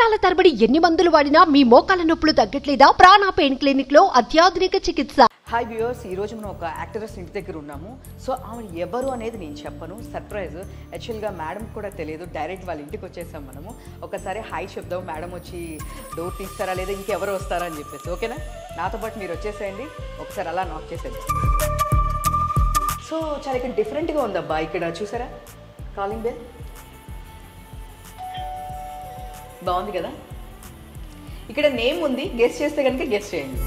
సంవత్సరాల తరబడి ఎన్ని మందులు వాడినా మీ మోకాల నొప్పులు తగ్గట్లేదా? ప్రాణ పెయిన్ క్లినిక్ లో అత్యాధునిక చికిత్స. హాయ్ వ్యూవర్స్, ఈరోజు మనం ఒక యాక్ట్రెస్ ఇంటి దగ్గర ఉన్నాము. సో ఆమె ఎవరు అనేది నేను చెప్పను, సర్ప్రైజ్. యాక్చువల్గా మేడం కూడా తెలియదు, డైరెక్ట్ వాళ్ళ ఇంటికి వచ్చేసాం మనము. ఒకసారి హాయ్ చెప్దాం, మేడం వచ్చి డోర్ తీస్తారా లేదా ఇంకెవరు వస్తారా అని చెప్పేసి. ఓకేనా? నాతో పాటు మీరు వచ్చేసేయండి, ఒకసారి అలా నాక్ చేసేది. సో చాలా ఇక్కడ డిఫరెంట్గా ఉందబ్బా. ఇక్కడ చూసారా కాలింగ్ బెల్, బాగుంది కదా. ఇక్కడ నేమ్ ఉంది, గెస్ చేస్తే కనుక గెస్ చేయండి.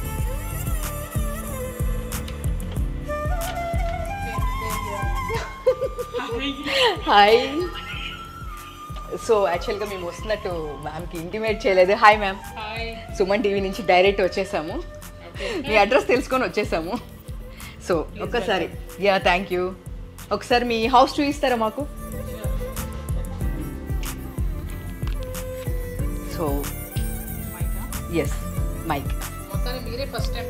హాయ్. సో యాక్చువల్గా మేము వస్తున్నట్టు మ్యామ్కి ఇంటిమేట్ చేయలేదు. హాయ్ మ్యామ్, సుమన్ టీవీ నుంచి డైరెక్ట్ వచ్చేసాము. మీ అడ్రస్ తెలుసుకొని వచ్చేసాము. సో ఒక్కసారి థ్యాంక్ యూ. ఒకసారి మీ హౌస్ చూపిస్తారా మాకు? So yes, mic. మొత్తాన్ని మీరే ఫస్ట్ టైం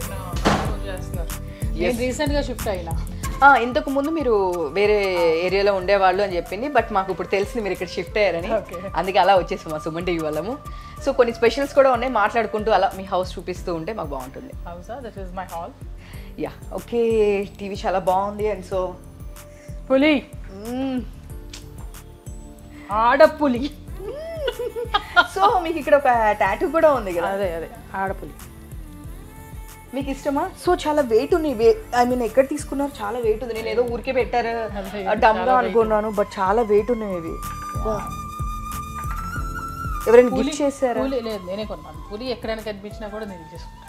చేస్తున్నారు. నేను రీసెంట్గా షిఫ్ట్ అయినా. ఇంతకు ముందు మీరు వేరే ఏరియాలో ఉండేవాళ్ళు అని చెప్పింది, బట్ మాకు ఇప్పుడు తెలిసింది మీరు ఇక్కడ షిఫ్ట్ అయ్యారని. అందుకే అలా వచ్చేసాం మా సుమన్ టీవీ వాళ్ళము. సో కొన్ని స్పెషల్స్ కూడా ఉన్నాయి, మాట్లాడుకుంటూ అలా మీ హౌస్ చూపిస్తూ ఉంటే మాకు బాగుంటుంది. హౌసా? This is my hall. Yeah okay. TV చాలా బాగుంది. అండ్ సో పులి, ఆడపులి. సో మీకు ఇక్కడ ఒక టాటూ కూడా ఉంది కదా? అదే అదే ఆడపులి. మీకు ఇష్టమా? సో చాలా వెయిట్ ఉన్నాయి. ఐ మీన్ ఎక్కడ తీసుకున్నారు? చాలా వెయిట్ ఉంది. నేను ఏదో ఊరికే పెట్టారు డమ్గా అనుకున్నాను, బట్ చాలా వెయిట్ ఉన్నాయి ఇవి. ఎవరైనా గిఫ్ట్ చేశారా? పులి లేదు, నేనే కొన్నాను. పులి ఎక్కడైనా కనిపించినా కూడా నేను చేసుకుంటాను.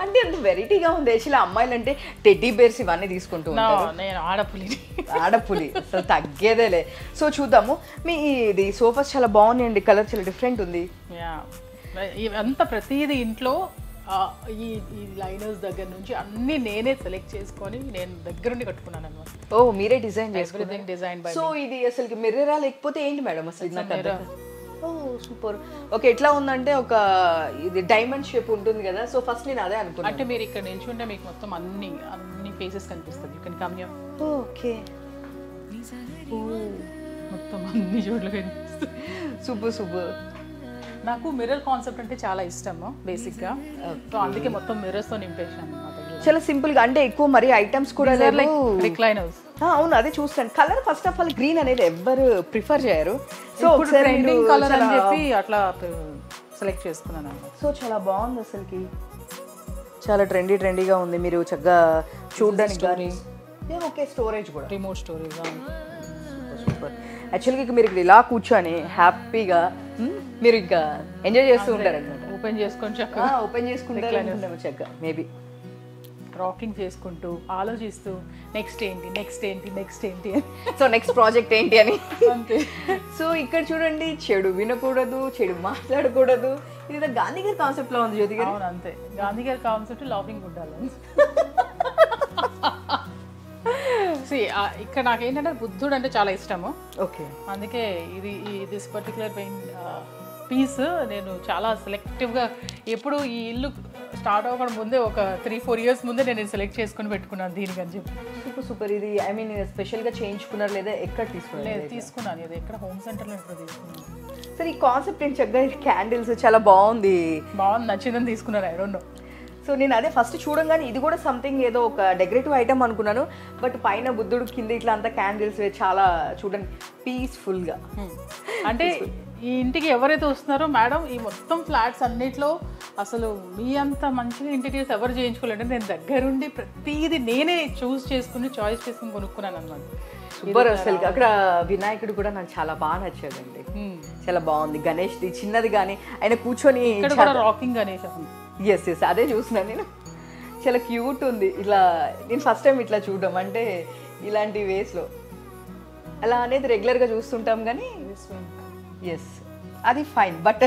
అంటే అంత వెరైటీగా ఉంది. యాక్చువల్లీ అమ్మాయిలు అంటే టెడ్డీ బేర్స్ ఇవన్నీ తీసుకుంటూ ఉంటారు. నేను ఆడపులి. ఆడపులి అసలు తగ్గేదేలే. సో చూద్దాము. మీ ఇది సోఫాస్ చాలా బాగున్నాయండి, కలర్ చాలా డిఫరెంట్ ఉంది. అంతా ప్రతిదీ ఇంట్లో ఈ లైనర్స్ దగ్గర నుంచి అన్ని నేనే సెలెక్ట్ చేసుకొని నేను దగ్గరుండి కట్టుకున్నాను అనమాట. ఓ, మీరే డిజైన్ చేసుకున్నారు? Design by. సో ఇది అసలు మిర్రరా లేకపోతే ఏంటి మేడం అసలు? ఓ సూపర్. ఓకే, ఎట్లా ఉందంటే ఒక ఇది డైమండ్ షేప్ ఉంటుంది కదా. సో ఫస్ట్ నేను అదే అనుకున్నాను. అంటే మీరు ఇక్కడ నిల్చుంటే మీకు మొత్తం అన్ని ఫేసెస్ కనిపిస్తుంది. You can come here. Okay, మొత్తం అన్ని చోట్ల కనిపిస్తుంది. Super super. నాకు మిర్రర్ కాన్సెప్ట్ అంటే చాలా ఇష్టము బేసిక్గా. సో అందుకే మొత్తం మిర్రర్స్తో నింపేసాను. చాలా సింపుల్ గా, అంటే ఎక్కువ మరి ఐటమ్స్ కూడా లేవు. రిక్లైనర్స్. అవును, అదే చూస్తాను. Colour first of all green అనేది ఎవరు ప్రిఫర్ చేయరు. సో ట్రెండింగ్ కలర్ అని చెప్పి అట్లా సెలెక్ట్ చేసుకున్నాను. సో చాలా బాగుంది అసలుకి, చాలా ట్రెండీగా ఉంది. మీరు చక్కగా చూడడానికి కానీ. ఓకే, స్టోరేజ్ కూడా, రిమోట్ స్టోరేజ్. సూపర్. యాక్చువల్గా ఇక మీరు ఇక్కడ ఇలా కూర్చొని హ్యాపీగా మీరు ఇంకా ఎంజాయ్ చేస్తూ ఉంటారు అనమాట. ఓపెన్ చేసుకొని చక్కగా ఓపెన్ చేసుకుంటారు చక్కగా. మేబీ రాకింగ్ చేసుకుంటూ ఆలోచిస్తూ నెక్స్ట్ ఏంటి సో నెక్స్ట్ ప్రాజెక్ట్ ఏంటి అని. అంతే. సో ఇక్కడ చూడండి, చెడు వినకూడదు, చెడు మాట్లాడకూడదు. ఇది గాంధీ గారి కాన్సెప్ట్ లో ఉంది జ్యోతి గారు. అవును, అంతే. గాంధీ గారి కాన్సెప్ట్ లాఫింగ్ ఉండాలి. ఇక్కడ నాకేంటంటే బుద్ధుడు అంటే చాలా ఇష్టము. ఓకే, అందుకే దిస్ పర్టికులర్ పీస్ నేను చాలా సెలెక్టివ్గా, ఎప్పుడు ఈ ఇల్లు స్టార్ట్ అవ్వడం ముందే ఒక 3-4 years ముందే నేను సెలెక్ట్ చేసుకుని పెట్టుకున్నాను దీనికి అని చెప్పి. సూపర్. ఇది ఐ మీన్ స్పెషల్గా చేయించుకున్నారు లేదా ఎక్కడ తీసుకున్నారు? లేదు, తీసుకున్నాను. ఇది ఎక్కడ హోమ్ సెంటర్లో ఎక్కడ తీసుకున్నాను. సరే, ఈ కాన్సెప్ట్ ఏంటి? చక్కగా క్యాండిల్స్ చాలా బాగుంది, నచ్చిందని తీసుకున్నాను. I don't know. సో నేను అదే ఫస్ట్ చూడంగానే ఇది కూడా సంథింగ్ ఏదో ఒక డెకరేటివ్ ఐటమ్ అనుకున్నాను, బట్ పైన బుద్ధుడు, కింద ఇట్లా అంతా క్యాండిల్స్ చాలా చూడండి పీస్ఫుల్గా. అంటే ఈ ఇంటికి ఎవరైతే వస్తున్నారో మేడం, ఈ మొత్తం ఫ్లాట్స్ అన్నిట్లో అసలు మీ అంత మంచిగా ఇంటీరియర్స్ ఎవరు చేయించుకోలేదంటే నేను దగ్గరుండి ప్రతిదీ నేనే చాయిస్ చేసుకుని కొనుక్కున్నాను అనమాట. సూపర్. అసలు అక్కడ వినాయకుడు కూడా నాకు చాలా బాగా నచ్చాడండి, చాలా బాగుంది. గణేష్ది చిన్నది కానీ ఆయన కూర్చొని రాకింగ్ గణేష్. ఎస్ అదే చూస్తున్నాను నేను, చాలా క్యూట్ ఉంది. ఇట్లా నేను ఫస్ట్ టైం ఇట్లా చూడడం, అంటే ఇలాంటి వేస్లో అలా అనేది రెగ్యులర్గా చూస్తుంటాం కానీ ఎస్ అది ఫైన్, బట్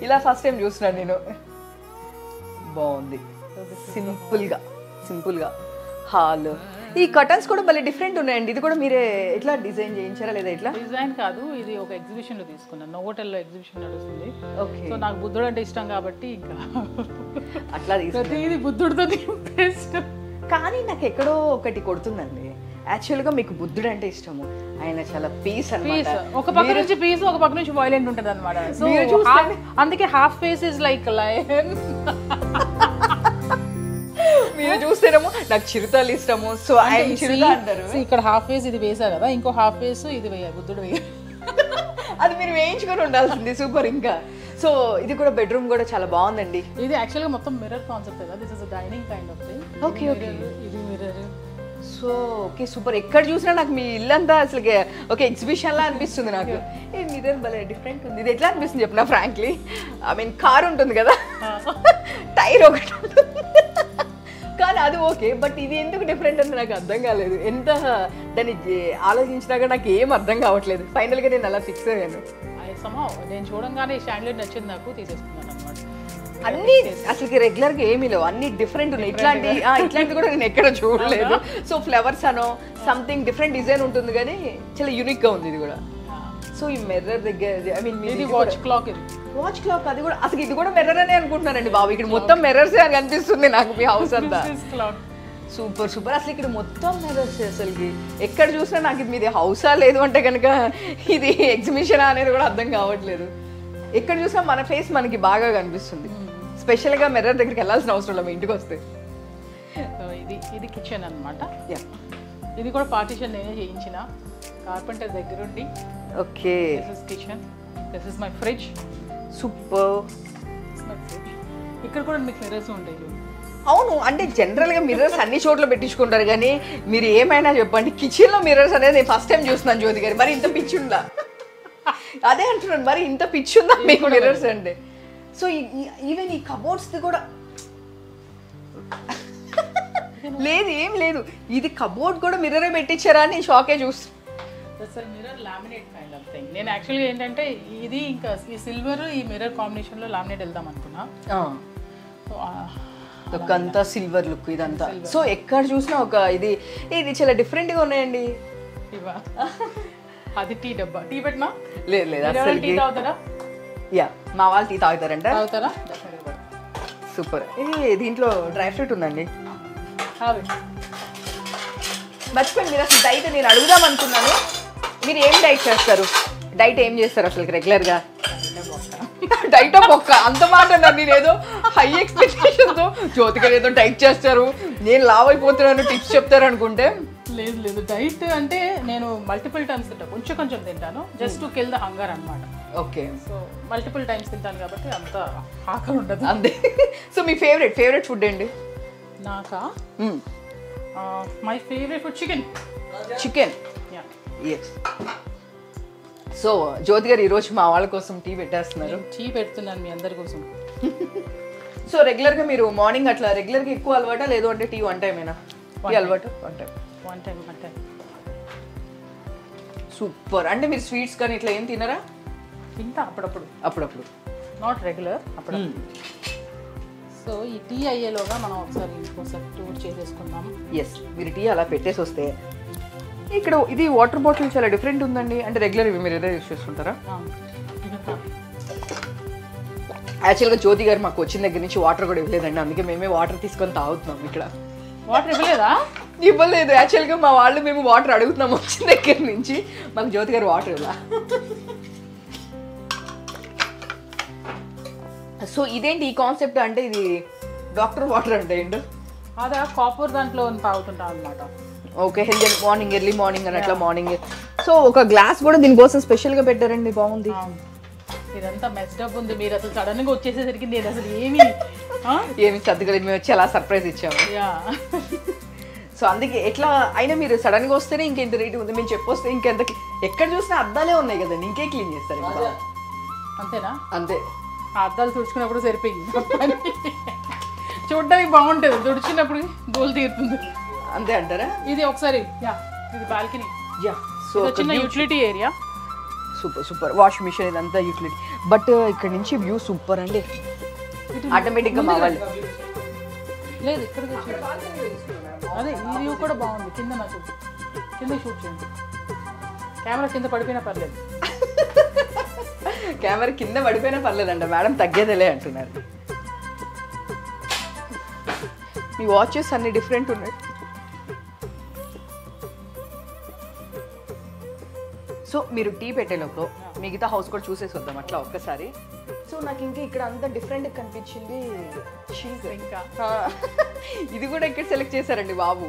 ఇలా ఫస్ట్ టైం చూస్తున్నాను నేను. బాగుంది, సింపుల్గా హాల్. ఈ కర్టన్స్ కూడా భలే డిఫరెంట్ ఉన్నాయండి. ఇది కూడా మీరే ఎట్లా డిజైన్ చేయించారా లేదా? ఎట్లా డిజైన్ కాదు, ఇది ఒక ఎగ్జిబిషన్లో తీసుకున్నాను. నోవోటెల్లో ఎగ్జిబిషన్ నడుస్తుంది. ఓకే. సో నాకు బుద్ధుడు అంటే ఇష్టం కాబట్టి ఇంకా అట్లా ప్రతిదీ బుద్ధుడితో నింపేస్తాం. కానీ నాకు ఎక్కడో ఒకటి కొడుతుందండి. యాక్చువల్గా మీకు బుద్ధుడు అంటే ఇష్టము, ఆయన చాలా పీస్ అన్నమాట. ఒక పక్క నుంచి పీస్, ఒక పక్క నుంచి వైలెంట్ ఉంటుంది అనమాట. సో అందుకే half face is like lion. మీరు చూస్తేనేమో నాకు చిరుతలు ఇష్టము, సో ఆయన చిరుత అంటారు. ఇక్కడ హాఫ్ ఫేస్ ఇది వేసా కదా, ఇంకో హాఫ్ ఫేస్ ఇది బుద్ధుడు వేయ. అది మీరు వేయించుకొని ఉండాల్సింది. సూపర్. ఇంకా సో ఇది కూడా బెడ్రూమ్ కూడా చాలా బాగుందండి. ఇది యాక్చువల్గా మొత్తం మిర్రర్ కాన్సెప్ట్ కదా, this is dining kind of thing. Okay okay. ఇది మిర్రర్. So okay super. ఎక్కడ చూసినా నాకు మీ ఇల్లంతా అసలు ఒక ఎగ్జిబిషన్ లా అనిపిస్తుంది నాకు. ఏ మిర్రర్ భలే డిఫరెంట్ ఉంది. ఇది ఎట్లా అనిపిస్తుంది చెప్పిన ఫ్రాంక్లీ, ఐ మీన్ కార్ ఉంటుంది కదా, టైర్ ఒకటి ఉంటుంది కానీ అది ఓకే, బట్ ఇది ఎందుకు డిఫరెంట్ అని నాకు అర్థం కాలేదు. ఎంత దాన్ని ఆలోచించినాక నాకు ఏం అర్థం కావట్లేదు. ఫైనల్గా నేను అలా ఫిక్స్ అయ్యాను. నేను చూడంగానే స్టాండర్డ్ నచ్చింది, నాకు తీసేసుకున్నాను అనమాట. అన్ని అసలు రెగ్యులర్గా ఏమీ లేవు, అన్ని డిఫరెంట్ ఉన్నాయి. ఇట్లాంటి కూడా నేను ఎక్కడ చూడలేదు. సో ఫ్లవర్స్ అనో సంథింగ్ డిఫరెంట్ డిజైన్ ఉంటుంది కానీ చాలా యూనిక్గా ఉంది ఇది కూడా. సో ఈ మిర్రర్ దగ్గర ఐ మీన్ ఇది వాచ్ క్లాక్. ఇది వాచ్ క్లాక్, అది కూడా అసలు ఇది కూడా మిర్రర్ అనే అనుకుంటున్నానండి బాబు. ఇక్కడ మొత్తం మిర్రర్సే అని కనిపిస్తుంది నాకు మీ హౌస్ అంతా. Super super. అసలు ఇక్కడ మొత్తం మిర్రర్స్, అసలుకి ఎక్కడ చూసినా నాకు ఇది మీది హౌసా లేదు అంటే కనుక ఇది ఎగ్జిబిషనా అనేది కూడా అర్థం కావట్లేదు. ఎక్కడ చూసినా మన ఫేస్ మనకి బాగా కనిపిస్తుంది. స్పెషల్గా మిర్రర్ దగ్గరికి వెళ్ళాల్సిన అవసరం లేదు మీ ఇంటికి వస్తే. ఇది కిచెన్ అనమాట. ఇది కూడా పార్టీషన్ నేనే చేయించిన కార్పెంటర్ దగ్గరుండి. Okay. This is kitchen, this is my fridge. Super. ఇక్కడ కూడా మీకు మిర్రర్స్ ఉంటాయి. అవును, అంటే జనరల్గా మిర్రర్స్ అన్ని చోట్ల పెట్టించుకుంటారు కానీ మీరు ఏమైనా చెప్పండి, కిచెన్లో మిర్రర్స్ అనేది నేను ఫస్ట్ టైం చూస్తున్నాను జ్యోతి గారు. మరి ఇంత పిచ్చి ఉందా? అదే అంటున్నాను, మరి ఇంత పిచ్చి ఉందా మీకు మిర్రర్స్ అంటే? సో ఈవెన్ ఈ కబోర్డ్స్ది కూడా లేదు, ఏం లేదు. ఇది కబోర్డ్ కూడా మిర్రరే పెట్టించారా అని షాకే చూస్తాను. Mirror laminate kind of thing. నేను యాక్చువల్గా ఏంటంటే ఇది ఇంకా ఈ సిల్వర్ ఈ మిర్రర్ కాంబినేషన్లో లామినేట్ వెళ్దాం అనుకున్నా. అంతా సిల్వర్ లుక్ ఇదంతా. సో ఎక్కడ చూసినా ఇది చాలా డిఫరెంట్గా ఉన్నాయండి. అది టీ డబ్బా. టీ పెట్టినా లేదు లేదు అసలు. టీ తాగుతారా? యా, మా వాళ్ళు టీ తాగుతారంట. తాగుతారా? సూపర్. ఇది దీంట్లో డ్రై ఫ్రూట్ ఉందండి. మర్చిపోయింది, మీరు అసలు డైట్ నేను అడుగుదాం అనుకున్నాను. మీరు ఏం డైట్ చేస్తారు? డైట్ ఏం చేస్తారు అసలు రెగ్యులర్గా? డైట్ బొక్క అంత మాట అన్నారు. నేను ఏదో హై ఎక్స్పెక్టేషన్తో జ్యోతిగా ఏదో డైట్ చేస్తారు, నేను లావ్ అయిపోతున్నాను టిప్స్ చెప్తారు అనుకుంటే. లేదు లేదు, డైట్ అంటే నేను మల్టిపుల్ టైమ్స్ తింటాను, కొంచెం కొంచెం తింటాను, just to kill the hunger అనమాట. ఓకే. సో మల్టిపుల్ టైమ్స్ తింటాను కాబట్టి అంత ఆకలి ఉండదు అంతే. సో మీ ఫేవరెట్ ఫుడ్ ఏంటి? నాకా my favourite food chicken. Yes. So Jyothi garu ఈరోజు మా వాళ్ళ కోసం టీ పెట్టేస్తున్నారు. టీ పెడుతున్నాను మీ అందరి కోసం. సో రెగ్యులర్గా మీరు మార్నింగ్ అట్లా రెగ్యులర్గా ఎక్కువ అలవాటా, లేదు అంటే టీ వన్ టైమేనా? టీ అలవాటు వన్ టైం. సూపర్. అంటే మీరు స్వీట్స్ కానీ ఇట్లా ఏం తినరా? తింటా అప్పుడప్పుడు, నాట్ రెగ్యులర్, అప్పుడప్పుడు. సో ఈ టీ అయ్యేలోగా మనం ఒకసారి టూర్ చేసేసుకుందాం. ఎస్, మీరు టీ అలా పెట్టేసి వస్తే. ఇక్కడ ఇది వాటర్ బాటిల్ చాలా డిఫరెంట్ ఉందండి. అంటే రెగ్యులర్ ఇవి మీరు ఏదో యూస్ చేస్తుంటారా? యాక్చువల్గా జ్యోతి గారు మాకు వచ్చిన దగ్గర నుంచి వాటర్ కూడా ఇవ్వలేదండి, అందుకే మేమే వాటర్ తీసుకొని తాగుతున్నాం. ఇక్కడ వాటర్ ఇవ్వలేదా? ఇవ్వలేదు. యాక్చువల్గా మా వాళ్ళు మేము వాటర్ అడుగుతున్నాం వచ్చిన దగ్గర నుంచి, మాకు జ్యోతి గారు వాటర్ ఇవ్వాల. సో ఇదేంటి ఈ కాన్సెప్ట్? అంటే ఇది డాక్టర్ వాటర్ అంటే ఏంటి? అదే కాపర్ దాంట్లో తాగుతుంటాం అనమాట. Okay, healthy morning, early morning అని అట్లా మార్నింగ్. సో ఒక గ్లాస్ కూడా దీనికోసం స్పెషల్గా పెట్టారండి, బాగుంది. ఇదంతా మెస్ డబ్బు ఉంది. మీరు అసలు సడన్గా వచ్చేసేసరికి నేను అసలు ఏమి సర్దుకోలేదు, మేము వచ్చి అలా సర్ప్రైజ్ ఇచ్చాము. సో అందుకే ఎట్లా అయినా మీరు సడన్గా వస్తేనే ఇంకెంత రేటు ఉంది, మేము చెప్పొస్తే ఇంకెంత. ఎక్కడ చూసినా అద్దాలే ఉన్నాయి కదండి, ఇంకే క్లీన్ చేస్తారు. అంతేనా? అంతే. ఆ అద్దాలు తుడుచుకున్నప్పుడు సరిపోయింది. చూడడానికి బాగుంటుంది, తుడిచినప్పుడు దోలు తీరుతుంది. అంతే అంటారా? ఇది ఒకసారి ఇది బాల్కనీ. సో చిన్న utility area. Super. Wash machine ఇదంతా యూటిలిటీ. బట్ ఇక్కడ నుంచి వ్యూ సూపర్ అండి. ఆటోమేటిక్గా మా వాళ్ళు లేదు ఇక్కడ అదే ఈ వ్యూ కూడా బాగుంది. కింద నాకు కింద షూట్ చేయండి. కెమెరా కింద పడిపోయినా పర్లేదు. కెమెరా కింద పడిపోయినా పర్లేదంట మేడం, తగ్గేదేలే అంటున్నారు. మీ వాచెస్ అన్ని డిఫరెంట్ ఉన్నాయి. సో మీరు టీ పెట్టేలోపు మిగతా హౌస్ కూడా చూసేసి వద్దాం అట్లా ఒక్కసారి. సో నాకు ఇంకా ఇక్కడ అంతా డిఫరెంట్ కనిపించింది షింక్. ఇంకా ఇది కూడా ఇక్కడ సెలెక్ట్ చేశారండి బాబు.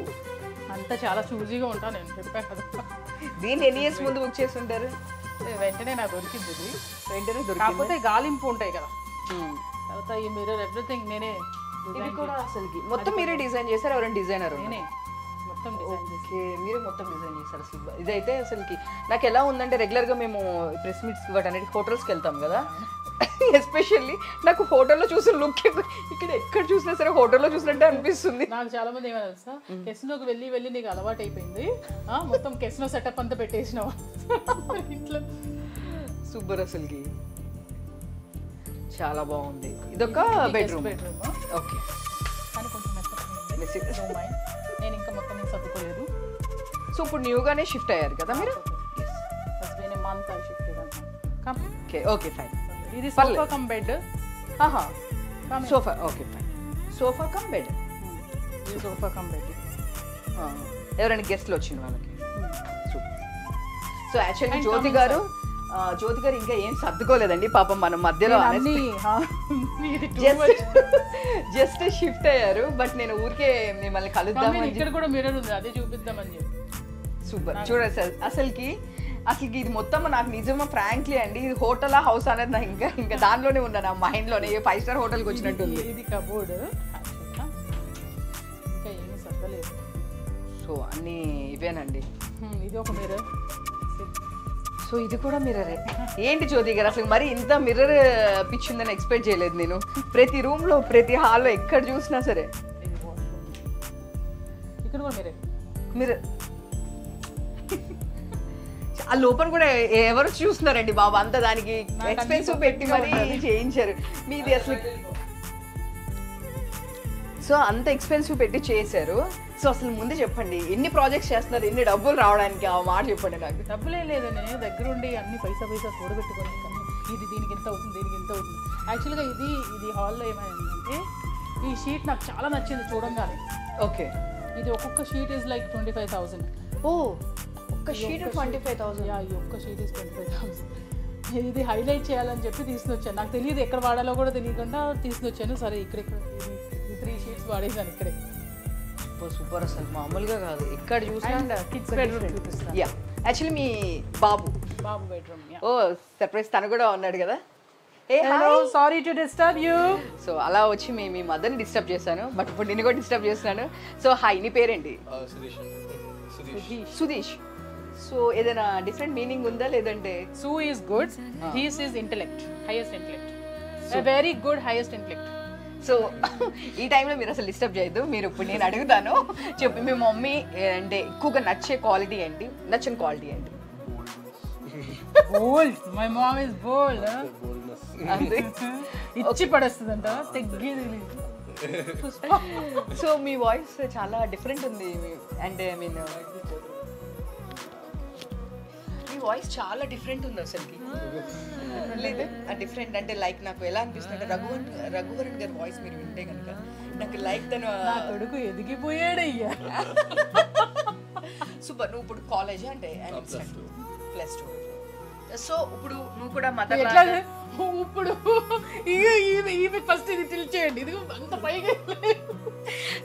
అంతా చాలా చూజీగా ఉంటాను నేను చెప్పాను కదా. దీన్ని ఎన్ని ఇయర్స్ ముందు బుక్ చేసి ఉంటారు? వెంటనే నాకు దొరికింది ఇది. వెంటనే దొరికింది. కాకపోతే గాలింపు ఉంటాయి కదా, తర్వాత ఈ మిర్రర్ ఎవ్రీథింగ్ నేనే ఇది కూడా అసలుకి మొత్తం మీరే డిజైన్ చేశారు? ఎవరైనా డిజైనర్? నేనే మొత్తం డిజైన్ చేసి. ఓకే, మీరే మొత్తం డిజైన్ చేశారు అసలు. ఇదైతే అసలుకి నాకు ఎలా ఉందంటే, రెగ్యులర్గా మేము ప్రెస్ మీట్స్ వాటన్నిటి హోటల్స్కి వెళ్తాం కదా, ఎస్పెషల్లీ నాకు హోటల్లో చూసిన లుక్ ఇక్కడ ఎక్కడ చూసినా సరే హోటల్లో చూసినట్టే అనిపిస్తుంది. నాకు చాలా మంది ఏమైనా తెలుసా, కెసినోకి వెళ్ళి వెళ్ళి నీకు అలవాటు అయిపోయింది, మొత్తం కెసినో సెటప్ అంతా పెట్టేసినావు ఇంట్లో. సూపర్ అసలుకి చాలా బాగుంది. ఇదొక బెడ్రూమ్. ఓకే, కానీ కొంచెం నేను ఇంకా మొత్తం నేను సర్దుకోలేదు. సో ఇప్పుడు న్యూగానే షిఫ్ట్ అయ్యారు కదా మీరు? Month shift okay okay fine. ఇది sofa cum bed. Sofa okay fine. Sofa cum bed. ఇది సోఫా కమ్ బెడ్. ఎవరైనా గెస్ట్లు వచ్చిన వాళ్ళకి. సో యాక్చువల్లీ జ్యోతి గారు ఇంకా ఏం సర్దుకోలేదండి పాపం. మనం మధ్యలో జస్ట్ షిఫ్ట్ అయ్యారు. బట్ నేను ఊరికే మిమ్మల్ని కలుద్దామని. ఇక్కడ కూడా మిర్రర్ ఉంది, అదే చూపిద్దామని చెప్పి. సూపర్. చూడండి సార్, అసలుకి ఇది మొత్తం నాకు నిజమా ఫ్రాంక్లీ అండి, ఇది హోటల్ హౌస్ అనేది నాకు ఇంకా దానిలోనే ఉన్నా నా మైండ్లోనే. 5 స్టార్ హోటల్కి వచ్చినట్టు. ఇది కబోర్డ్, ఇంకా ఏమీ సర్దలేదు. సో అన్నీ ఇవేనండి. ఇది ఒక మిర్రర్. సో ఇది కూడా మిర్రరే. ఏంటి జ్యోతి గారు అసలు మరి ఇంత మిర్రర్ పిచ్చిందని ఎక్స్పెక్ట్ చేయలేదు నేను. ప్రతి రూమ్లో ప్రతి హాల్లో ఎక్కడ చూసినా సరే ఇక్కడ కూడా మిర్రర్. ఆ లోపల కూడా ఎవరు చూస్తున్నారండి బాబు, అంత దానికి ఎక్స్పెన్సివ్ పెట్టి మరి చేయించారు మీది అసలు. సో అంత ఎక్స్పెన్సివ్ పెట్టి చేశారు. సో అసలు ముందు చెప్పండి, ఎన్ని ప్రాజెక్ట్స్ చేస్తున్నారు, ఎన్ని డబ్బులు రావడానికి, ఆ మాట చెప్పండి నాకు. డబ్బులు ఏం లేదండి, నేను దగ్గరుండి అన్ని పైసా కూడబెట్టుకొని ఇది దీనికి ఎంత అవుతుంది, దీనికి ఎంత అవుతుంది. యాక్చువల్గా ఇది హాల్లో ఏమైందంటే, ఈ షీట్ నాకు చాలా నచ్చింది చూడంగానే. ఓకే, ఇది ఒక్కొక్క షీట్ ఈజ్ లైక్ 25,000. ఓ, ఒక్క షీట్ 25,000? ఈ ఒక్క షీట్ ఈజ్ 25,000. ఇది హైలైట్ చేయాలని చెప్పి తీసుకొచ్చాను. నాకు తెలియదు ఎక్కడ వాడాలో కూడా తెలియకుండా తీసుకొచ్చాను. సరే ఇక్కడ 3 షీట్స్ వాడేసాను ఇక్కడే. సూపర్ అసలు మామూలుగా కాదు. ఇక్కడ చూసినా కిడ్స్ బెడ్రూమ్ చూపిస్తాను. యా, యాక్చువల్లీ మీ బాబు బెడ్రూమ్. ఓ సర్ప్రైజ్, తను కూడా ఉన్నాడు కదా. Hello, sorry to disturb you. So అలా వచ్చి మీ మదర్ని డిస్టర్బ్ చేశాను, బట్ ఇప్పుడు నిన్ను కూడా డిస్టర్బ్ చేస్తున్నాను. సో హాయ్, నీ పేరేంటి? సుధీష్. సో ఏదైనా డిఫరెంట్ మీనింగ్ ఉందా లేదంటే? సు is good, he's is intellect, highest intellect, very good highest intellect. So ఈ టైంలో మీరు అసలు డిస్టర్బ్ చేయొద్దు. మీరు ఇప్పుడు నేను అడుగుతాను, చెప్పి మీ మమ్మీ అంటే ఎక్కువగా నచ్చే క్వాలిటీ ఏంటి, నచ్చని క్వాలిటీ ఏంటి? Bold. My mom is bold. ఇచ్చి పడేస్తుందంట, తగ్గేది. సో మీ వాయిస్ చాలా డిఫరెంట్ ఉంది. అండ్ ఐ మీన్ మీ వాయిస్ చాలా డిఫరెంట్ ఉంది అసలుకి. లేదు డిఫరెంట్ అంటే లైక్ నాకు ఎలా అనిపిస్తుంది, రఘువరన్ గారి వాయిస్ మీరు వింటే కనుక నాకు లైక్ తను నా కొడుకు ఎదిగిపోయాడయ్యా. సూపర్. నువ్వు ఇప్పుడు కాలేజ్ అంటే +2. సో ఇప్పుడు నువ్వు కూడా మదర్ ఇప్పుడు ఫస్ట్ ఇది చేయండి, ఇది అంత పైగా.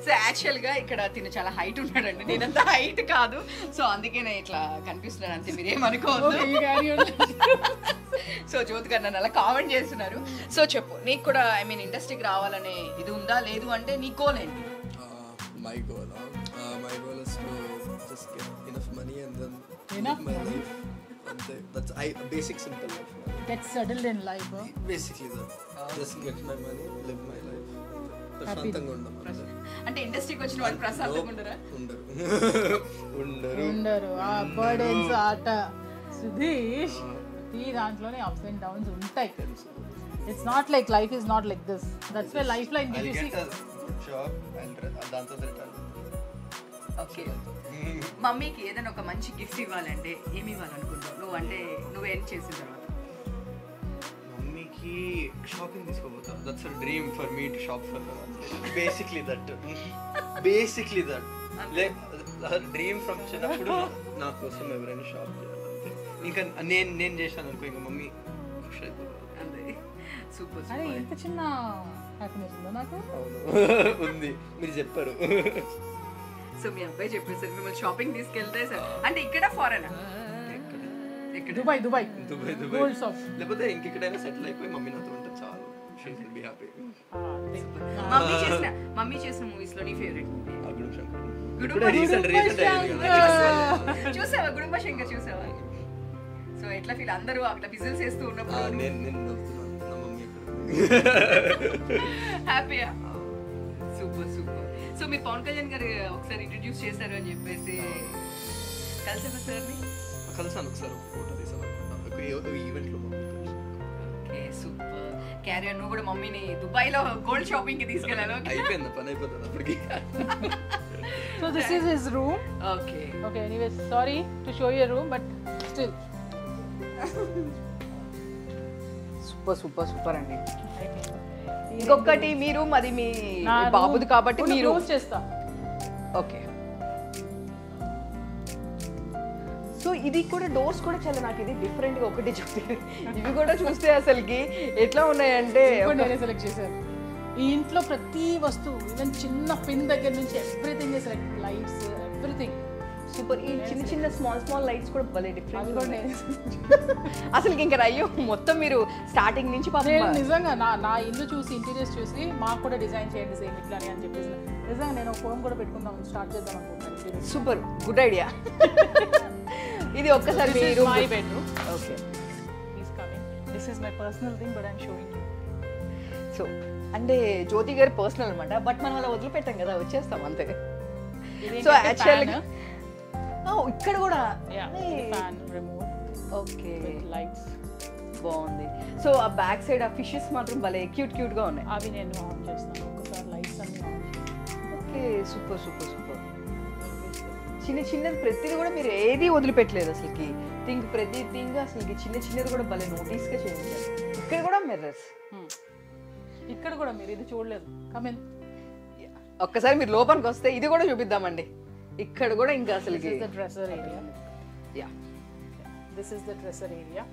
సో యాక్చువల్గా ఇక్కడ తిను చాలా హైట్ ఉన్నాడండి, నేనంత హైట్ కాదు. సో అందుకే నేను ఇట్లా కనిపిస్తున్నాను అంతే, మీరేమనుకోవద్దు. సో జ్యోతి గారు నన్ను అలా కామెంట్ చేస్తున్నారు. సో చెప్పు, నీకు కూడా ఐ మీన్ ఇండస్ట్రీకి రావాలనే ఇది ఉందా, లేదు అంటే నీ గోల్ ఏంటి? My goal is to just get enough money and then live my life. That's basic simple life. Get settled in life. Basically that. Just get my money, live my life. ప్రశాంతంగా ఉండము. అంటే ఇండస్ట్రీకి వచ్చిన వాళ్ళు ప్రశాంతంగా ఉండరా? ఉండరు. ఆ బర్డెన్స్ ఆట సుధీష్, ఈ దాంట్లోనే అప్స్ అండ్ డౌన్స్ ఉంటాయి. It's not like life is not like this. That's why life like okay. మమ్మీకి ఏదైనా ఒక మంచి గిఫ్ట్ ఇవ్వాలంటే ఏమి ఇవ్వాలనుకుంటావు నువ్వు? అంటే నువ్వేం చేసిన తర్వాత మమ్మీకి షాపింగ్ తీసుకోపోతాం. That's a dream for me to shop for basically that like dream from చిన్నప్పుడు నా కోసం ఎవరైనా షాప్ చేయాలంటే ఇంకా నేను చేశాను అనుకో ఇంకా మమ్మీ ఖుషి అయిపోతారు. అంతే సూపర్ అరే ఇంత చిన్న హ్యాపీనెస్ ఉందా నాకు? ఉంది, మీరు చెప్పారు. సో మీ అబ్బాయి చెప్పేసారు మిమ్మల్ని షాపింగ్ తీసుకెళ్తే సార్ అంటే ఇక్కడ foreign Dubai Dubai Dubai gold shop. లేకపోతే ఇంకెక్కడైనా సెటిల్ అయిపోయి మమ్మీ నాతో ఉంటే చాలు. She will be happy. Mummy చేసిన మూవీస్ లో నీ favourite movie Gudumba Shankar. Gudumba recent చూసావా గుడుంబ శంకర్ చూసావా? సో ఎట్లా ఫీల్ అందరూ అక్కడ బిజినెస్ చేస్తూ ఉన్నప్పుడు నేను నవ్వుతున్నాను, నా మమ్మీ ఎక్కడ హ్యాపీయా? Super super. సో మీరు పవన్ కళ్యాణ్ గారు ఒకసారి ఇంట్రడ్యూస్ చేశారు అని చెప్పేసి కలిసారా సార్ని? కలిసాను ఒకసారి, ఫోటో తీసాను ఈవెంట్లో. Okay super. క్యారియర్ నువ్వు కూడా మమ్మీని దుబాయ్లో గోల్డ్ షాపింగ్ కి తీసుకెళ్ళాను. అయిపోయింది పని అయిపోతుంది అప్పటికి. So this is his room. Okay Okay, anyway, sorry to show you a room, but still. Super super super అండి. ఇంకొకటి మీరు అది మీ బాబుది కాబట్టి మీరు చేస్తా. ఓకే. సో ఇది కూడా డోర్స్ కూడా చాలా నాకు ఇది డిఫరెంట్ గా ఒకటి చూస్తే ఇవి కూడా చూస్తే అసలుకి ఎట్లా ఉన్నాయంటే నేనే సెలెక్ట్ చేశాను. ఈ ఇంట్లో ప్రతి వస్తువు ఈవెన్ చిన్న పిన్ దగ్గర నుంచి everything select, lights everything super. ఈ చిన్న చిన్న స్మాల్ లైట్స్ కూడా భలే అవి డిఫరెంట్ కూడా నేనే అసలు ఇంకా అయ్యో మొత్తం మీరు స్టార్టింగ్ నుంచి నేను నిజంగా నా ఇల్లు చూసి ఇంటీరియర్స్ చూసి మాకు కూడా డిజైన్ చేయండి సేమ్ ఇట్లా అని చెప్పేసి నిజంగా నేను ఫోన్ కూడా పెట్టుకుందాం స్టార్ట్ చేద్దాం అనుకుంటాను. Super good idea. ఇది ఒక్కసారి మీరు my bedroom. Okay please coming. This is my personal thing but I'm showing you. So అంటే జ్యోతి గారి పర్సనల్ అనమాట, బట్ మనం అలా వదిలిపెట్టాం కదా, వచ్చేస్తాం అంతే. సో యాక్చువల్గా ఇక్కడ కూడా ఫ్యాన్ రిమోట్. ఓకే లైట్స్ బాగుంది. సో ఆ బ్యాక్ సైడ్ ఆ ఫిషెస్ మాత్రం భలే క్యూట్ గా ఉన్నాయి. అవి నేను ఆన్ చేస్తాను ఒకసారి లైట్స్ అన్ని ఆన్ చేస్తాను. Okay super super super. చిన్నది ప్రతిదీ కూడా మీరు ఏది వదిలిపెట్టలేదు అసలుకి. ప్రతి థింగ్ అసలుకి చిన్నది కూడా భలే నోటీస్గా చేయించారు. ఇక్కడ కూడా మిర్రర్స్. ఇక్కడ కూడా మీరు ఇది చూడలేదు. కమిన్ ఒక్కసారి మీరు లోపలికి వస్తే ఇది కూడా చూపిద్దామండి. ఇక్కడ కూడా ఇంకా అసలుకి dresser area. Yeah this is the dresser area.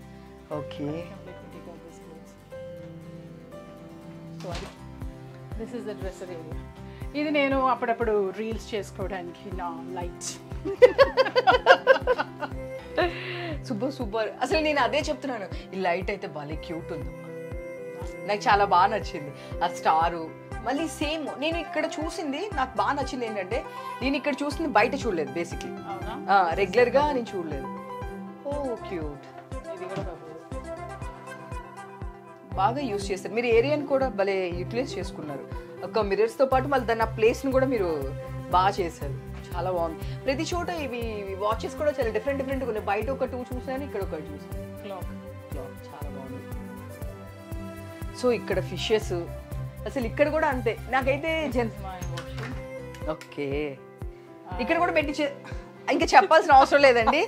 Okay sorry this is the dresser area. ఇది నేను అప్పుడప్పుడు రీల్స్ చేసుకోవడానికి నా లైట్. సూపర్. అసలు నేను అదే చెప్తున్నాను, ఈ లైట్ అయితే భలే క్యూట్ ఉందమ్మా, నాకు చాలా బాగా నచ్చింది. ఆ స్టారు మళ్ళీ సేమ్ నేను ఇక్కడ చూసింది నాకు బాగా నచ్చింది ఏంటంటే నేను ఇక్కడ చూసింది బయట చూడలేదు బేసిక్లీ, రెగ్యులర్గా నేను చూడలేదు. ఓ క్యూట్. ఇది కూడా బాగా యూస్ చేస్తారు మీరు. ఏరియాని కూడా భలే యూటిలైజ్ చేసుకున్నారు. ఒక మిర్రర్స్తో పాటు మళ్ళీ దాన్ని ఆ ప్లేస్ని కూడా మీరు బాగా చేశారు. చాలా బాగుంది. ప్రతి చోట ఇవి వాచెస్ కూడా చాలా డిఫరెంట్గా ఉన్నాయి. బయట ఒక 2 చూసాను, ఇక్కడ ఒకటి చూసాను. క్లాక్ చాలా బాగుంది. సో ఇక్కడ ఫిషెస్ అసలు ఇక్కడ కూడా అంతే నాకైతే ఓకే. ఇక్కడ కూడా పెట్టి ఇంకా చెప్పాల్సిన అవసరం లేదండి.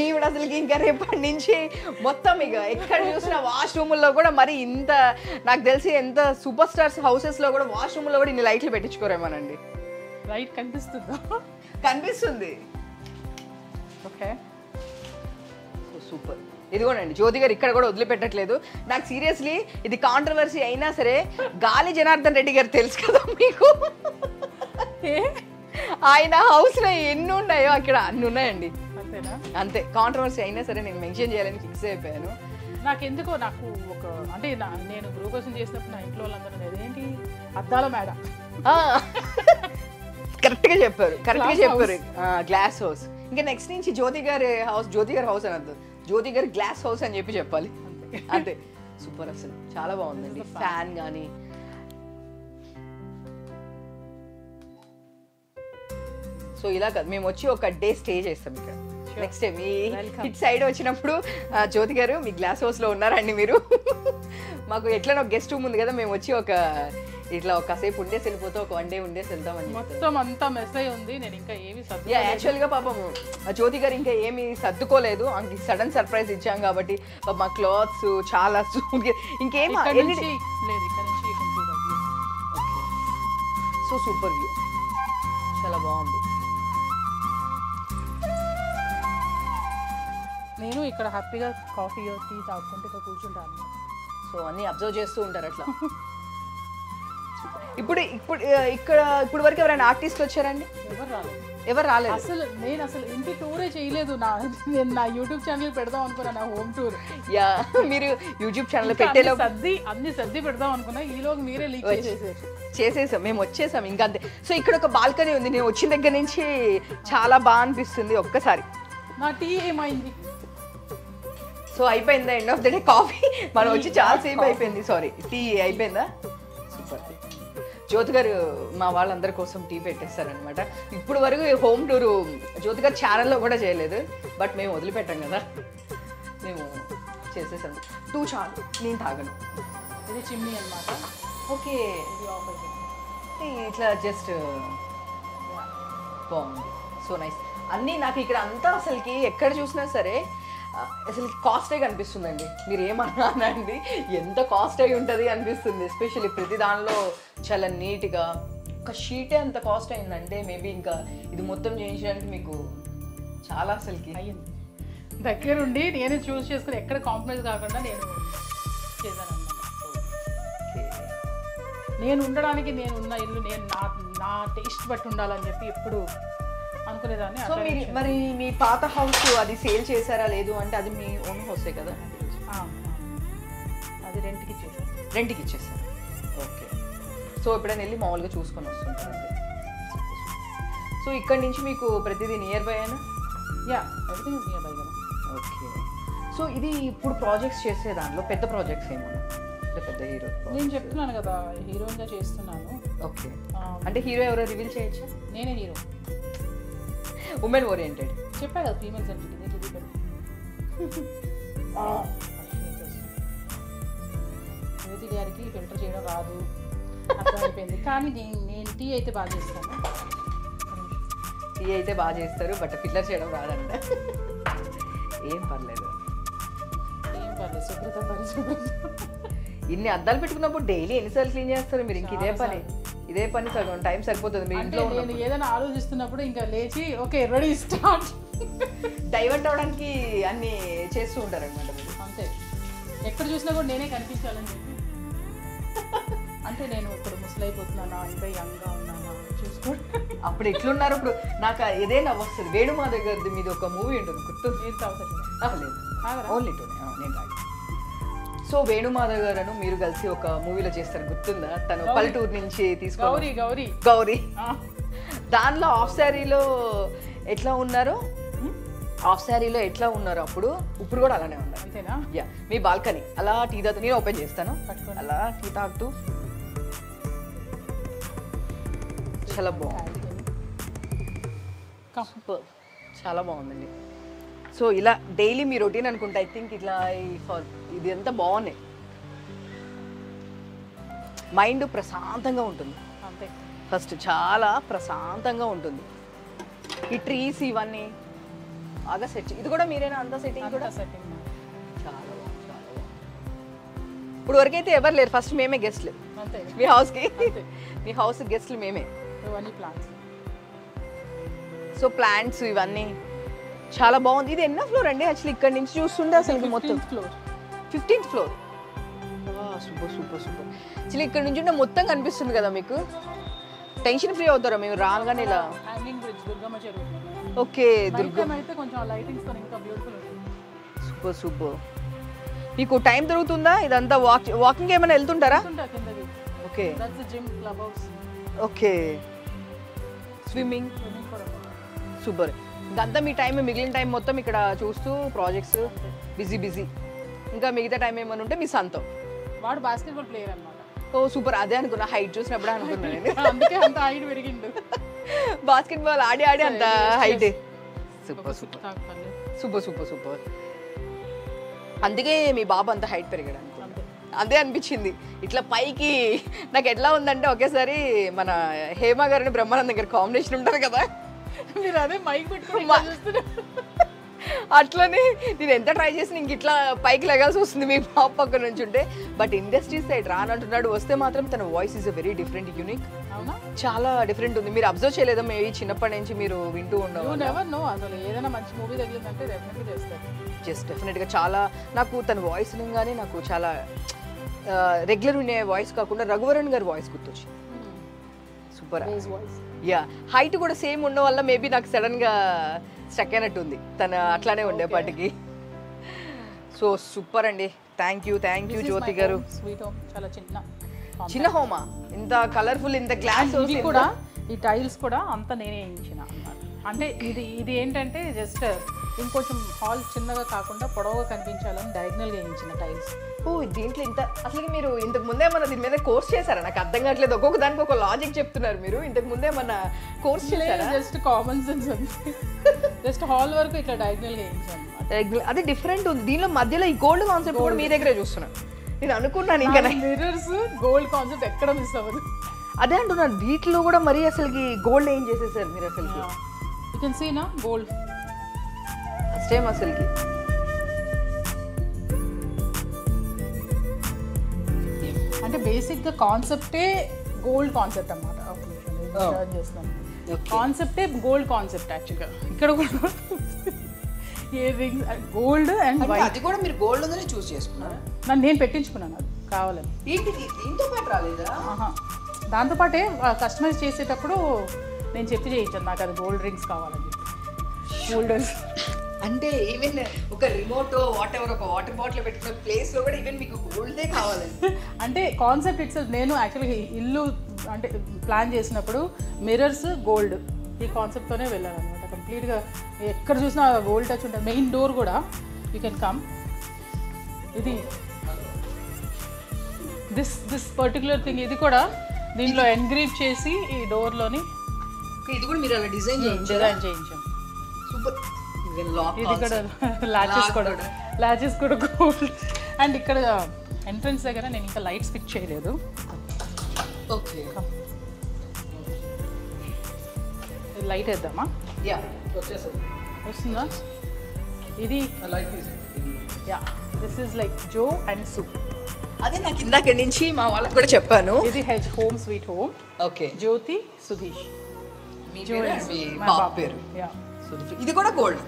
ఈవిడ అసలుకి ఇంకా రేపటి నుంచి మొత్తం ఇక ఎక్కడ చూసిన వాష్రూమ్లో కూడా మరి ఇంత నాకు తెలిసి ఎంత సూపర్ స్టార్స్ హౌసెస్లో కూడా వాష్రూమ్లో కూడా ఇన్ని లైట్లు పెట్టించుకోరేమోనండి. లైట్ కనిపిస్తుందా? కనిపిస్తుంది. Okay super. ఇదిగోనండి జ్యోతి గారు ఇక్కడ కూడా వదిలిపెట్టట్లేదు. నాకు సీరియస్లీ ఇది కాంట్రవర్సీ అయినా సరే గాలి జనార్దన్ రెడ్డి గారు తెలుసు కదా మీకు, ఆయన హౌస్లో ఎన్ని ఉన్నాయో అక్కడ అన్ని ఉన్నాయండి. అంతేనా? అంతే. కాంట్రవర్సీ అయినా సరే నేను మెన్షన్ చేయాలని ఫిక్స్ అయిపోయాను. నాకెందుకో నాకు ఒక అంటే నేను గృహకోసం చేసినప్పుడు నా ఇంట్లో వాళ్ళందరూ అదేంటి అద్దాల మేడ. కరెక్ట్గా చెప్పారు గ్లాస్ హౌస్. ఇంకా నెక్స్ట్ నుంచి జ్యోతి గారి హౌస్ అనద్దు, జ్యోతి గారి గ్లాస్ హౌస్ అని చెప్పాలి అంతే. సూపర్. అసలు చాలా బాగుందండి. ఫ్యాన్ కానీ సో ఇలా కాదు, మేము వచ్చి ఒక డే స్టే చేస్తాం ఇక్కడ. నెక్స్ట్ టైం ఈ ఇట్ సైడ్ వచ్చినప్పుడు జ్యోతి గారు మీ గ్లాస్ హౌస్లో ఉన్నారండి మీరు. మాకు ఎట్లా గెస్ట్ రూమ్ ఉంది కదా, మేము వచ్చి ఒక ఇట్లా కాసేపు ఉండేసి వెళ్ళిపోతాం, ఒక 1 డే ఉండేసి వెళ్తామని. మొత్తం అంతా మెస్ అయి ఉంది. నేను ఇంకా ఏమి యాక్చువల్గా పాపం జ్యోతి గారు ఇంకా ఏమి సర్దుకోలేదు, సడన్ సర్ప్రైజ్ ఇచ్చాం కాబట్టి మా క్లాత్స్ చాలా ఇంకేం లేదు. సో సూపర్ వ్యూ, చాలా బాగుంది. నేను ఇక్కడ హ్యాపీగా కాఫీ టీ తాగుకుంటే ఇక్కడ కూర్చుంటాను. సో అన్నీ అబ్జర్వ్ చేస్తూ ఉంటారు అట్లా. ఇప్పుడు ఇప్పుడు వరకు ఎవరైనా ఆర్టిస్ట్ వచ్చారండి? ఎవరు రాలేదు. ఎవరు రాలేదు. నేను అసలు ఇంటి టూరే చేయలేదు. నేను నా యూట్యూబ్ ఛానల్ పెడదాం అనుకున్నా, నా హోమ్ టూర్. యా, మీరు యూట్యూబ్ ఛానల్ పెట్టేలో అన్ని సర్ది పెడదాం అనుకున్నా, ఈలోగా మీరే లీక్ చేసేసాం. మేము వచ్చేసాం ఇంకా అంతే. సో ఇక్కడ ఒక బాల్కనీ ఉంది, నేను వచ్చిన దగ్గర నుంచి చాలా బాగా అనిపిస్తుంది. ఒక్కసారి నా టీ ఏమైంది? సో అయిపోయిందా end of the day coffee? మనం వచ్చి చాలా సేపు అయిపోయింది. సారీ, టీ అయిపోయిందా? సూపర్. జ్యోతి గారు మా వాళ్ళందరి కోసం టీ పెట్టేస్తారనమాట. ఇప్పుడు వరకు హోమ్ టూరు జ్యోతి గారు ఛానల్లో కూడా చేయలేదు, బట్ మేము వదిలిపెట్టాం కదా, మేము చేసేసాం. 2 చాలు, నేను తాగను. ఇది చిమ్నీ అనమాట. ఓకే, ఇట్లా జస్ట్ బాగుంది. So nice. అన్నీ నాకు ఇక్కడ అంతా అసలుకి ఎక్కడ చూసినా సరే అసలు కాస్ట్ అయి కనిపిస్తుందండి. మీరు ఏమన్నా అనండి, ఎంత కాస్ట్ అయి ఉంటుంది అనిపిస్తుంది. ఎస్పెషల్లీ ప్రతి దానిలో చాలా నీట్గా. ఒక షీటే అంత కాస్ట్ అయిందంటే మేబీ ఇంకా ఇది మొత్తం చేయించడానికి మీకు చాలా అసలుకి అయ్యింది. దగ్గరుండి నేను చూస్ చేసుకుని ఎక్కడ కాంప్రమైజ్ కాకుండా నేను చేశాను అన్నమాట. నేను ఉండడానికి నేను ఉన్న ఇల్లు నేను నా టేస్ట్ బట్టి ఉండాలని చెప్పి ఎప్పుడు అనుకునేదాన్ని. సో మీరు మరి మీ పాత హౌస్ అది సేల్ చేశారా లేదు అంటే అది మీ ఓన్ హౌసే కదా? అది రెంట్కి ఇచ్చేసాను. రెంట్కి ఇచ్చేసారు. ఓకే. సో ఎప్పుడైనా వెళ్ళి మామూలుగా చూసుకొని వస్తుంటారండి. సో ఇక్కడ నుంచి మీకు ప్రతిదీ నియర్ బై అయినా? Yeah, everything is near by కదా. ఓకే. సో ఇది ఇప్పుడు ప్రాజెక్ట్స్ చేసే దాంట్లో పెద్ద ప్రాజెక్ట్స్ ఏమన్నా అంటే పెద్ద హీరో? నేను చెప్తున్నాను కదా, హీరోయిన్గా చేస్తున్నాను. ఓకే. అంటే హీరో ఎవరో రివీల్ చేయొచ్చా? నేనే హీరో. ఉమెన్ ఓరియంటెడ్ చెప్పా కదా, ఫీమేల్ సెంట్రిక్. జ్యోతి గారికి ఫిల్టర్ చేయడం రాదు అర్థమైపోయింది, కానీ నేను టీ అయితే బాగా చేస్తాను. టీ అయితే బాగా చేస్తారు, బట్ ఫిల్టర్ చేయడం రాదంట. ఏం పర్లేదు, శుభ్రత పరిశుభ్రత. ఇన్ని అద్దాలు పెట్టుకున్నప్పుడు డైలీ ఎన్నిసార్లు క్లీన్ చేస్తారు మీరు? ఇంక ఇదే పని సగం టైం సరిపోతుంది మీ ఇంట్లో. నేను ఏదైనా ఆలోచిస్తున్నప్పుడు ఇంకా లేచి ఓకే రెడీ స్టార్ట్. డైవర్ట్ అవడానికి అన్ని చేస్తూ ఉంటారు అనమాట మీరు. అంతే, ఎక్కడ చూసినా కూడా నేనే కనిపించాలని చెప్పి. అంటే నేను ఇప్పుడు ముసలైపోతున్నానా ఇంకా యంగ్గా ఉన్నానా చూసుకోండి. అప్పుడు ఎట్లున్నారు? ఇప్పుడు నాకు ఇదే నవ్వొస్తుంది. వేణుమాధవ్ గారిది మీద ఒక మూవీ ఉంటుంది, గుర్తు? ఏం తాగుతాను లేదు, ఓన్లీ 2. నేను తాగి. సో వేణుమాధవ్ గారు మీరు కలిసి ఒక మూవీలో చేస్తారు, గుర్తుందా? తను పల్లెటూరు నుంచి తీసుకుని గౌరీ. దానిలో ఆఫ్ శారీలో ఎట్లా ఉన్నారు? ఆఫ్ శారీలో ఎట్లా ఉన్నారు అప్పుడు, ఇప్పుడు కూడా అలానే ఉన్నారు. అంతేనా? యా. మీ బాల్కనీ అలా టీ తాగుతూ, నేను ఓపెన్ చేస్తాను, అలా టీ తాగుతూ. చాలా బాగుంది, చాలా బాగుందండి. సో ఇలా డైలీ మీ రొటీన్ అనుకుంటా. ఐ థింక్ ఇట్లా ఇది ఎంత బాగున్నాయి. మైండ్ ప్రశాంతంగా ఉంటుంది. అంతే, ఫస్ట్ చాలా ప్రశాంతంగా ఉంటుంది. ఈ ట్రీస్ ఇవన్నీ బాగా సెట్. ఇది కూడా మీరేనా అంతా సెట్టింగ్ కూడా? సెట్టింగ్ చాలా బాగుంది, చాలా బాగుంది. ఇప్పుడు వరకైతే ఎవరు లేరు, ఫస్ట్ మేమే గెస్ట్లు అంతే. మీ హౌస్కి, మీ హౌస్ గెస్ట్లు మేమే. ఇవన్నీ ప్లాంట్స్. సో ప్లాంట్స్ ఇవన్నీ చాలా బాగుంది. ఇది ఎన్నో ఫ్లోర్ అండి? యాక్చువల్లీ ఇక్కడ నుంచి చూస్తుంటే అసలు మొత్తం 15th floor. Super super super. Actually ఇక్కడ నుంచి ఉంటే మొత్తం కనిపిస్తుంది కదా మీకు. టెన్షన్ ఫ్రీ అవుతారా మేము రాగానే ఇలా? హ్యాంగింగ్ బ్రిడ్జ్, దుర్గమ్మ చెరువు. ఓకే, దుర్గమ్మ అయితే కొంచెం లైటింగ్స్ తో ఇంకా బ్యూటిఫుల్ ఉంటుంది. Super super. మీకు టైం దొరుకుతుందా ఇదంతా? వాకింగ్ ఏమైనా వెళ్తుంటారా? కిందకి. Okay. That's gym, club house. Okay. Swimming. Super. ఇంకంతా మీ టైం, మిగిలిన టైం మొత్తం ఇక్కడ చూస్తూ ప్రాజెక్ట్స్, బిజీ. ఇంకా మిగతా టైం ఏమైనా ఉంటే మీ సొంతం. వాడు బాస్కెట్బాల్ ప్లేయర్ అన్నమాట. ఓ సూపర్. అదే అనుకున్నా, హైట్ చూసినప్పుడే అనుకున్నా నేను. అందుకే అంత హైట్ పెరిగిండు. బాస్కెట్బాల్ ఆడి అంత height. Super super super super super. అందుకే మీ బాబు అంత హైట్ పెరిగాడు అనుకో. అదే అనిపించింది. ఇట్లా పైకి నాకు ఎట్లా ఉందంటే ఒకేసారి మన హేమ గారిని బ్రహ్మానందం గారి కాంబినేషన్ ఉంటారు కదా, మీరు అదే మైక్ పెట్టుకుని అట్లనే నేను ఎంత ట్రై చేసి ఇంక ఇట్లా పైకి లెగాల్సి వస్తుంది మీ పాప పక్క నుంచి ఉంటే. బట్ ఇండస్ట్రీ సైడ్ రానంటున్నాడు, వస్తే మాత్రం తన voice is a very different, unique, అవునా? చాలా డిఫరెంట్ ఉంది. మీరు అబ్జర్వ్ చేయలేదా మేబీ చిన్నప్పటి నుంచి మీరు వింటూ యూ ఉండవు? నెవర్ నో, అసలు ఏదైనా మంచి మూవీ తగిలిందంటే డెఫినెట్గా చేస్తారు. జస్ట్ డెఫినెట్గా చాలా నాకు తన వాయిస్ వినగానే నాకు చాలా రెగ్యులర్ వినే వాయిస్ కాకుండా రఘువరన్ గారి వాయిస్ గుర్తొచ్చింది. Super yeah. హైట్ కూడా సేమ్ ఉన్న వల్ల మేబీ నాకు సడన్గా స్టక్ అయినట్టు ఉంది, తన అట్లానే ఉండేపాటికి. సో సూపర్ అండి, థ్యాంక్ యూ జ్యోతి గారు. స్వీట్ హోమ్ చాలా చిన్న హోమా, ఇంత కలర్ఫుల్, ఇంత గ్లాస్ కూడా, ఈ టైల్స్ కూడా అంతా నేనే వేయించిన అన్నమాట. అంటే ఇది ఏంటంటే జస్ట్ ఇంకొంచెం హాల్ చిన్నగా కాకుండా పొడవుగా కనిపించాలని డయాగ్నల్గా వేయించిన టైల్స్. ఓ దీంట్లో ఇంత అసలు మీరు ఇంతకు ముందే మన దీని మీద కోర్స్ చేశారా? నాకు అర్థం కావట్లేదు, ఒక్కొక్క దానికి ఒక లాజిక్ చెప్తున్నారు మీరు. ఇంతకు ముందే మన కోర్స్ చేశారా? జస్ట్ కామన్ సెన్స్ అండి. జస్ట్ హాల్ వరకు ఇట్లా డయాగ్నల్గా వేయించాను. అది డిఫరెంట్ ఉంది. దీనిలో మధ్యలో ఈ గోల్డ్ కాన్సెప్ట్ కూడా మీ దగ్గరే చూస్తున్నాను. నేను అనుకున్నాను ఇంకా మిర్రర్స్ గోల్డ్ కాన్సెప్ట్ ఎక్కడ మిస్ అవ్వదు. అదే అంటున్నాను, వీటిలో కూడా మరి అసలుకి గోల్డ్ ఏం చేసేసారు మీరు అసలుకి? యూ కెన్ సీ నా గోల్డ్ సేమ్ అసలుకి. అంటే బేసిక్గా కాన్సెప్టే గోల్డ్ కాన్సెప్ట్ అన్నమాట. కాన్సెప్టే గోల్డ్ కాన్సెప్ట్ యాక్చువల్గా. ఇక్కడ కూడా ear rings gold and white. అది కూడా మీరు గోల్డ్ ఉందని చూస్ చేసుకున్నారా? నేను పెట్టించుకున్నాను అది కావాలని. దీంతో పాటు రాలేదా? దాంతోపాటే కస్టమైజ్ చేసేటప్పుడు నేను చెప్పి చేయించాను, నాకు అది గోల్డ్ రింగ్స్ కావాలని చెప్పి. గోల్డర్స్ అంటే ఈవెన్ ఒక రిమోట్ వాట్ ఎవర్ ఒక వాటర్ బాటిల్ పెట్టుకున్న ప్లేస్లో కూడా ఈవెన్ మీకు గోల్డే కావాలండి. అంటే కాన్సెప్ట్ ఇట్స్ నేను యాక్చువల్గా ఇల్లు అంటే ప్లాన్ చేసినప్పుడు మిర్రర్స్ గోల్డ్ ఈ కాన్సెప్ట్తోనే వెళ్ళాను అనమాట. కంప్లీట్గా ఎక్కడ చూసినా గోల్డ్ టచ్ ఉంటుంది. మెయిన్ డోర్ కూడా యూ కెన్ కమ్, ఇది దిస్ పర్టికులర్ థింగ్ ఇది కూడా దీంట్లో ఎన్గ్రేవ్ చేసి ఈ డోర్లోని ఇది కూడా మీరు అలా డిజైన్ చేయించాం. సూపర్. ఇది కూడా లాచెస్ కూడా గోల్డ్. అండ్ ఇక్కడ ఎంట్రన్స్ దగ్గర నేను ఇంకా లైట్స్ ఫిక్స్ చేయలేదు. ఓకే, లైట్ వేద్దామా? యా వస్తుందా? ఇది yeah, this is like Jo and soup. అదే నాకు ఇందాక నుంచి మా వాళ్ళకి కూడా చెప్పాను. ఇది home sweet home. Okay, Jyothi Sudheesh పాప పేరు. ఇది కూడా గోల్డ్.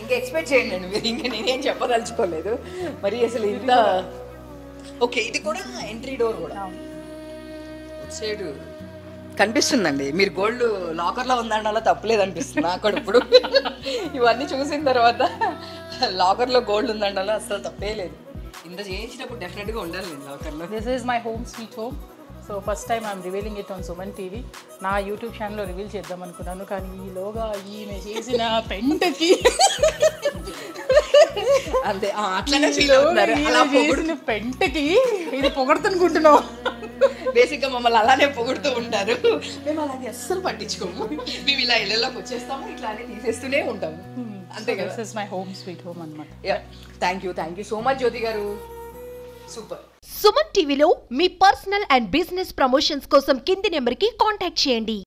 ఇంకా ఎక్స్పెక్ట్ చేయండి మీరు, ఇంకా నేనేం చెప్పదలుచుకోలేదు మరి అసలు ఇంత. ఓకే, ఇది కూడా ఎంట్రీ డోర్ కూడా సైడ్ కనిపిస్తుందండి. మీరు గోల్డ్ లాకర్లో ఉందండి, అలా తప్పలేదు అనిపిస్తుంది నాకు కూడా ఇప్పుడు. ఇవన్నీ చూసిన తర్వాత లాకర్లో గోల్డ్ ఉందండి, అలా అసలు తప్పే లేదు. ఇంత చేయించినప్పుడు డెఫినెట్గా ఉండాలి లాకర్లో. This is my home sweet home. So first time I'm revealing it on Suman TV. నా యూట్యూబ్ ఛానల్లో రివీల్ చేద్దాం అనుకున్నాను, కానీ ఈలోగా ఈమె చేసిన పెంటకి అంతే అట్లనే ఫీల్ అవుతున్నారు. అలా చేసిన పెంటకి ఇది పొగడుతునుకుంటున్నాం. బేసిక్గా మమ్మల్ని అలానే పొగుడుతూ ఉంటారు. మేము అలాగే అస్సలు పట్టించుకోము. మేము ఇలా ఇళ్ళలోకి వచ్చేస్తాము, ఇట్లానే తీసేస్తూనే ఉంటాము. అంతే కదా. This is my home sweet home అన్నమాట. థ్యాంక్ యూ సో మచ్ జ్యోతి గారు, సూపర్. సుమన్ టీవీలో మీ పర్సనల్ అండ్ బిజినెస్ ప్రమోషన్స్ కోసం కింది నెంబర్కి కాంటాక్ట్ చేయండి.